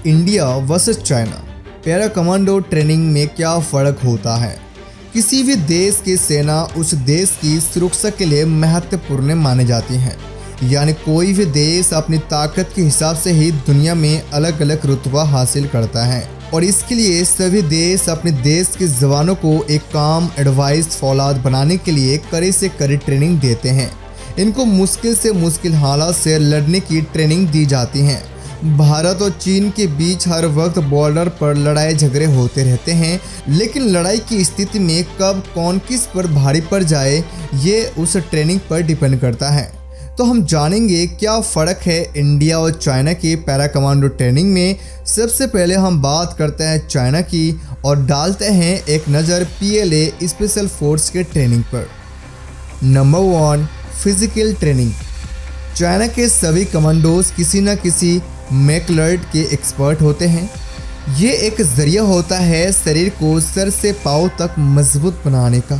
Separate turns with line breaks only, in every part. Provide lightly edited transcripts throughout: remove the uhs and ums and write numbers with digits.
India versus China, para commando training में क्या फ़र्क होता है। किसी भी देश की सेना उस देश की सुरक्षा के लिए महत्वपूर्ण मानी जाती है। यानी कोई भी देश अपनी ताकत के हिसाब से ही दुनिया में अलग अलग रुतबा हासिल करता है और इसके लिए सभी देश अपने देश के जवानों को एक काम एडवाइस फौलाद बनाने के लिए कड़ी से कड़ी ट्रेनिंग देते हैं। इनको मुश्किल से मुश्किल हालात से लड़ने की ट्रेनिंग दी जाती है। भारत और चीन के बीच हर वक्त बॉर्डर पर लड़ाई झगड़े होते रहते हैं, लेकिन लड़ाई की स्थिति में कब कौन किस पर भारी पड़ जाए ये उस ट्रेनिंग पर डिपेंड करता है। तो हम जानेंगे क्या फ़र्क है इंडिया और चाइना की पैरा कमांडो ट्रेनिंग में। सबसे पहले हम बात करते हैं चाइना की और डालते हैं एक नज़र PLA स्पेशल फोर्स के ट्रेनिंग पर। Number 1, physical training. चाइना के सभी कमांडोज किसी न किसी मैकलर्ड के एक्सपर्ट होते हैं। ये एक ज़रिया होता है शरीर को सर से पाँव तक मजबूत बनाने का।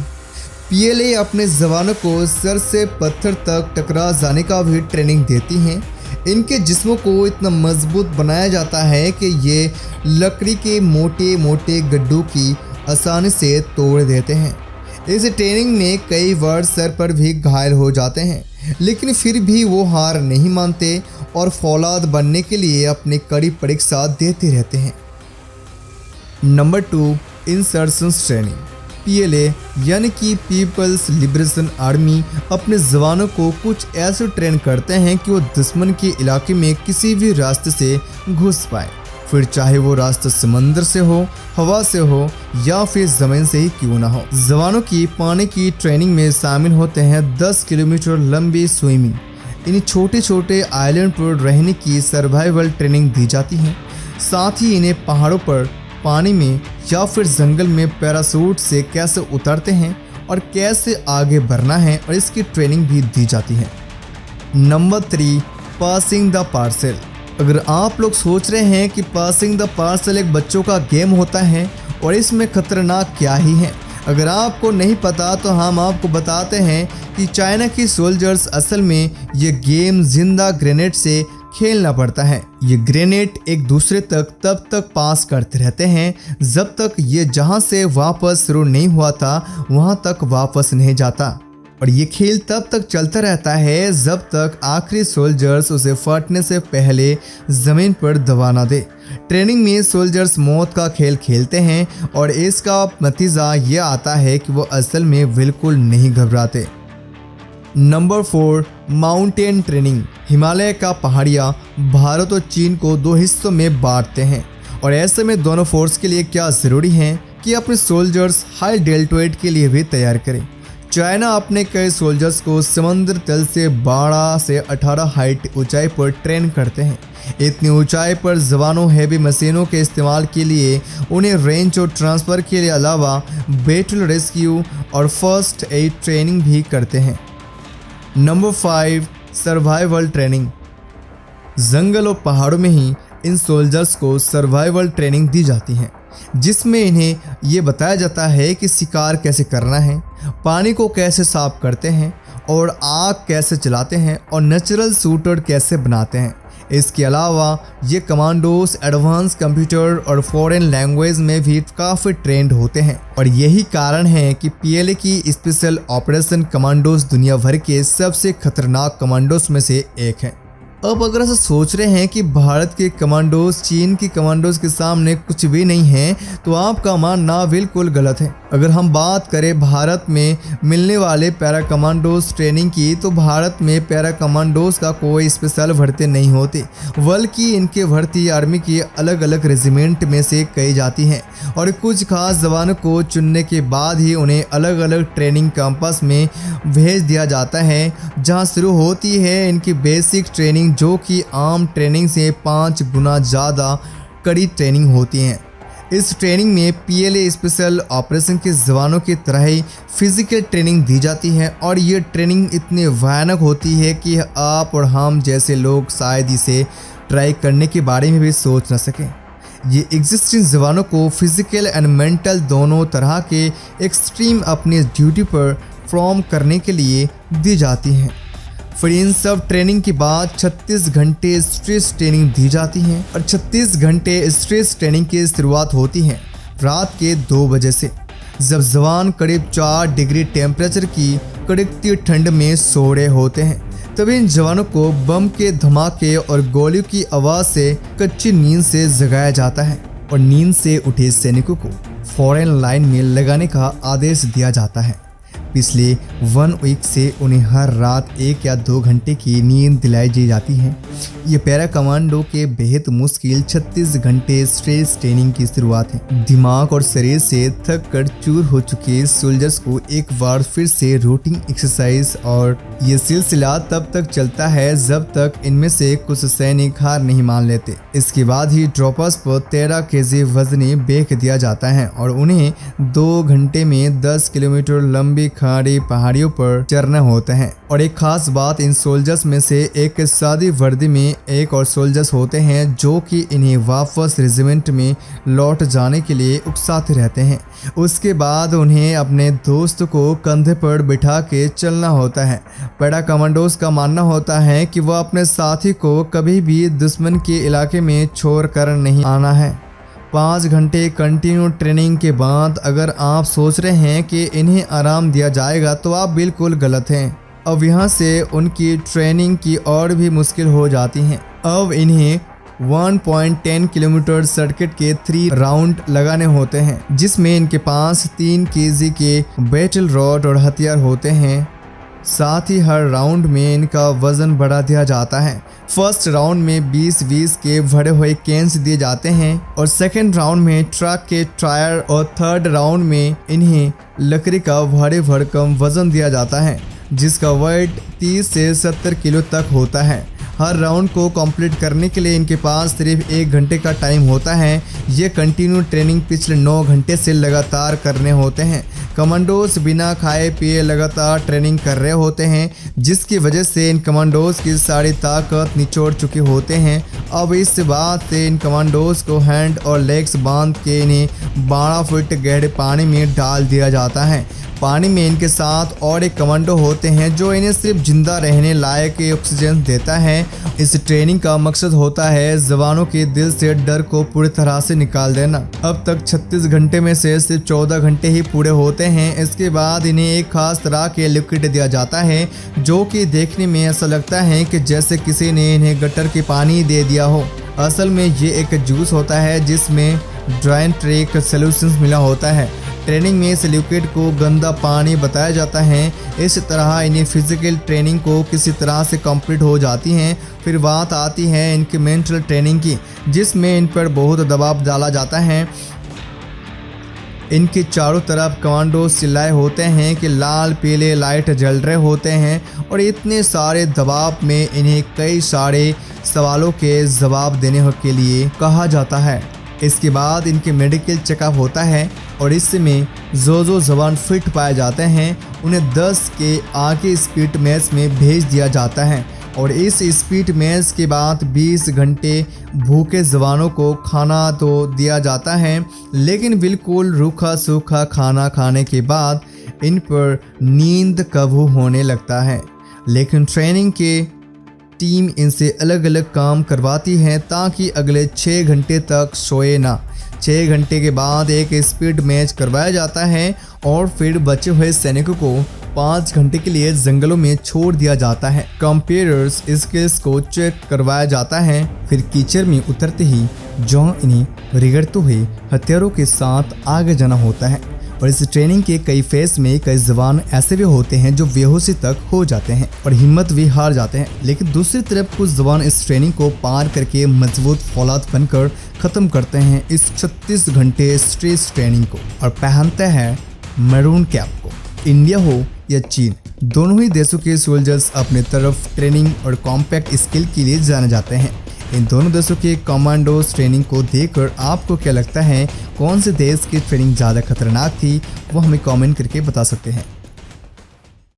PLA अपने जवानों को सर से पत्थर तक टकरा जाने का भी ट्रेनिंग देती हैं। इनके जिस्मों को इतना मजबूत बनाया जाता है कि ये लकड़ी के मोटे मोटे गड्ढों की आसानी से तोड़ देते हैं। इस ट्रेनिंग में कई बार सर पर भी घायल हो जाते हैं, लेकिन फिर भी वो हार नहीं मानते और फौलाद बनने के लिए अपनी कड़ी परीक्षा देते रहते हैं। Number 2, insertion training. PLA यानी कि पीपल्स लिबरेशन आर्मी अपने जवानों को कुछ ऐसे ट्रेन करते हैं कि वो दुश्मन के इलाके में किसी भी रास्ते से घुस पाए, फिर चाहे वो रास्ता समंदर से हो, हवा से हो या फिर ज़मीन से ही क्यों ना हो। जवानों की पानी की ट्रेनिंग में शामिल होते हैं 10 किलोमीटर लंबी स्विमिंग। इन छोटे छोटे आइलैंड पर रहने की सर्वाइवल ट्रेनिंग दी जाती है। साथ ही इन्हें पहाड़ों पर, पानी में या फिर जंगल में पैराशूट से कैसे उतरते हैं और कैसे आगे बढ़ना है और इसकी ट्रेनिंग भी दी जाती है। Number 3, passing the parcel. अगर आप लोग सोच रहे हैं कि पासिंग द पार्सल एक बच्चों का गेम होता है और इसमें खतरनाक क्या ही है, अगर आपको नहीं पता तो हम आपको बताते हैं कि चाइना की सोल्जर्स असल में ये गेम जिंदा ग्रेनेड से खेलना पड़ता है। ये ग्रेनेड एक दूसरे तक तब तक पास करते रहते हैं जब तक ये जहां से वापस शुरू नहीं हुआ था वहां तक वापस नहीं जाता, और ये खेल तब तक चलता रहता है जब तक आखिरी सोल्जर्स उसे फटने से पहले ज़मीन पर दबा ना दे। ट्रेनिंग में सोल्जर्स मौत का खेल खेलते हैं और इसका नतीजा ये आता है कि वो असल में बिल्कुल नहीं घबराते। Number 4, mountain training. हिमालय का पहाड़ियाँ भारत और चीन को 2 हिस्सों में बांटते हैं और ऐसे में दोनों फोर्स के लिए क्या ज़रूरी है कि अपने सोल्जर्स हाई डेल्टोइड के लिए भी तैयार करें। चाइना अपने कई सोल्जर्स को समुद्र तल से 12 से 18 हाइट ऊंचाई पर ट्रेन करते हैं। इतनी ऊंचाई पर जवानों हैवी मशीनों के इस्तेमाल के लिए उन्हें रेंज और ट्रांसफ़र के अलावा बैटल रेस्क्यू और फर्स्ट एड ट्रेनिंग भी करते हैं। Number 5, survival training. जंगल और पहाड़ों में ही इन सोल्जर्स को सर्वाइवल ट्रेनिंग दी जाती है, जिसमें इन्हें ये बताया जाता है कि शिकार कैसे करना है, पानी को कैसे साफ करते हैं और आग कैसे चलाते हैं और नेचुरल शूटर कैसे बनाते हैं। इसके अलावा ये कमांडोज एडवांस कंप्यूटर और फॉरेन लैंग्वेज में भी काफ़ी ट्रेंड होते हैं और यही कारण है कि PLA की स्पेशल ऑपरेशन कमांडोज दुनिया भर के सबसे खतरनाक कमांडोज में से एक है। अब अगर ऐसा सोच रहे हैं कि भारत के कमांडोज चीन की कमांडोज के सामने कुछ भी नहीं है तो आपका मानना बिल्कुल गलत है। अगर हम बात करें भारत में मिलने वाले पैरा कमांडोज ट्रेनिंग की, तो भारत में पैरा कमांडोज का कोई स्पेशल भर्ती नहीं होती, बल्कि इनके भर्ती आर्मी की अलग अलग रेजिमेंट में से कही जाती हैं और कुछ खास जवानों को चुनने के बाद ही उन्हें अलग अलग ट्रेनिंग कैंपस में भेज दिया जाता है, जहाँ शुरू होती है इनकी बेसिक ट्रेनिंग, जो कि आम ट्रेनिंग से 5 गुना ज़्यादा कड़ी ट्रेनिंग होती हैं। इस ट्रेनिंग में PLA स्पेशल ऑपरेशन के जवानों की तरह ही फिजिकल ट्रेनिंग दी जाती है और ये ट्रेनिंग इतनी भयानक होती है कि आप और हम जैसे लोग शायद इसे ट्राई करने के बारे में भी सोच न सकें। ये एग्जिस्टिंग जवानों को फिजिकल एंड मेंटल दोनों तरह के एक्सट्रीम अपनी ड्यूटी पर परफॉर्म करने के लिए दी जाती हैं। फिर इन सब ट्रेनिंग के बाद 36 घंटे स्ट्रेस ट्रेनिंग दी जाती है और 36 घंटे स्ट्रेस ट्रेनिंग की शुरुआत होती है रात के 2 बजे से, जब जवान करीब 4 डिग्री टेम्परेचर की कड़कती ठंड में सो रहे होते हैं। तभी इन जवानों को बम के धमाके और गोलियों की आवाज़ से कच्ची नींद से जगाया जाता है और नींद से उठे सैनिकों को फौरन लाइन में लगाने का आदेश दिया जाता है। पिछले 1 वीक से उन्हें हर रात 1 या 2 घंटे की नींद दिलाई दी जाती है। ये पैरा कमांडो के बेहद मुश्किल 36 घंटे स्ट्रेस ट्रेनिंग की शुरुआत है। दिमाग और शरीर से थक कर चूर हो चुके सोल्जर्स को एक बार फिर से रूटीन एक्सरसाइज और ये सिलसिला तब तक चलता है जब तक इनमें से कुछ सैनिक हार नहीं मान लेते। इसके बाद ही ड्रॉपर्स पर 13 केजी वजनी बेच दिया जाता है और उन्हें 2 घंटे में 10 किलोमीटर लंबी खाड़ी पहाड़ियों पर चढ़ना होता है। और एक खास बात, इन सोल्जर्स में से एक सादी वर्दी में एक और सोल्जर्स होते हैं जो कि इन्हें वापस रेजिमेंट में लौट जाने के लिए उकसाते रहते हैं। उसके बाद उन्हें अपने दोस्त को कंधे पर बिठा के चलना होता है। पैरा कमांडोज का मानना होता है कि वह अपने साथी को कभी भी दुश्मन के इलाके में छोड़ कर नहीं आना है। 5 घंटे कंटिन्यू ट्रेनिंग के बाद अगर आप सोच रहे हैं कि इन्हें आराम दिया जाएगा तो आप बिल्कुल गलत हैं। अब यहाँ से उनकी ट्रेनिंग की और भी मुश्किल हो जाती है। अब इन्हें 1.10 किलोमीटर सर्किट के 3 राउंड लगाने होते हैं, जिसमें इनके पास 3 केजी के बैटल रॉड और हथियार होते हैं। साथ ही हर राउंड में इनका वजन बढ़ा दिया जाता है। फर्स्ट राउंड में 20-20 के भरे हुए कैंस दिए जाते हैं और सेकंड राउंड में ट्रक के टायर और थर्ड राउंड में इन्हें लकड़ी का भारी भरकम वजन दिया जाता है, जिसका वेट 30 से 70 किलो तक होता है। हर राउंड को कंप्लीट करने के लिए इनके पास सिर्फ 1 घंटे का टाइम होता है। ये कंटिन्यू ट्रेनिंग पिछले 9 घंटे से लगातार करने होते हैं। कमांडोज बिना खाए पिए लगातार ट्रेनिंग कर रहे होते हैं, जिसकी वजह से इन कमांडोज की सारी ताकत निचोड़ चुके होते हैं। अब इस बात से इन कमांडोज को हैंड और लेग्स बांध के इन्हें 12 फुट गहरे पानी में डाल दिया जाता है। पानी में इनके साथ और एक कमांडो होते हैं जो इन्हें सिर्फ जिंदा रहने लायक ऑक्सीजन देता है। इस ट्रेनिंग का मकसद होता है जवानों के दिल से डर को पूरी तरह से निकाल देना। अब तक 36 घंटे में से सिर्फ 14 घंटे ही पूरे होते हैं। इसके बाद इन्हें एक खास तरह के लिक्विड दिया जाता है जो कि देखने में ऐसा लगता है कि जैसे किसी ने इन्हें गटर के पानी दे दिया हो। असल में ये एक जूस होता है जिसमें ड्राइंट्रिक सॉल्यूशंस मिला होता है। ट्रेनिंग में इस लिक्विड को गंदा पानी बताया जाता है। इस तरह इन्हें फिजिकल ट्रेनिंग को किसी तरह से कंप्लीट हो जाती हैं। फिर बात आती है इनकी मेंटल ट्रेनिंग की, जिसमें इन पर बहुत दबाव डाला जाता है। इनके चारों तरफ कमांडो चिल्लाए होते हैं कि लाल पीले लाइट जल रहे होते हैं और इतने सारे दबाव में इन्हें कई सारे सवालों के जवाब देने के लिए कहा जाता है। इसके बाद इनके मेडिकल चेकअप होता है और इसमें जो जवान फिट पाए जाते हैं उन्हें 10 के आगे स्पीड मैच में भेज दिया जाता है और इस स्पीड मैच के बाद 20 घंटे भूखे जवानों को खाना तो दिया जाता है, लेकिन बिल्कुल रूखा सूखा खाना खाने के बाद इन पर नींद काबू होने लगता है। लेकिन ट्रेनिंग के टीम इनसे अलग अलग काम करवाती है ताकि अगले 6 घंटे तक सोए ना। 6 घंटे के बाद एक स्पीड मैच करवाया जाता है और फिर बचे हुए सैनिकों को 5 घंटे के लिए जंगलों में छोड़ दिया जाता है। कंप्यूटर्स स्किल्स को चेक करवाया जाता है। फिर कीचड़ में उतरते ही जॉन इन्हें रिगड़ते हुए हथियारों के साथ आगे जाना होता है। और इस ट्रेनिंग के कई फेज में कई जवान ऐसे भी होते हैं जो बेहोशी तक हो जाते हैं और हिम्मत भी हार जाते हैं, लेकिन दूसरी तरफ कुछ जवान इस ट्रेनिंग को पार करके मजबूत फौलाद बनकर ख़त्म करते हैं इस 36 घंटे स्ट्रेस ट्रेनिंग को और पहनते हैं मैरून कैप को। इंडिया हो या चीन, दोनों ही देशों के सोल्जर्स अपने तरफ ट्रेनिंग और कॉम्पैक्ट स्किल के लिए जाने जाते हैं। इन दोनों देशों के कमांडोज ट्रेनिंग को देखकर आपको क्या लगता है, कौन से देश की ट्रेनिंग ज़्यादा खतरनाक थी, वो हमें कमेंट करके बता सकते हैं।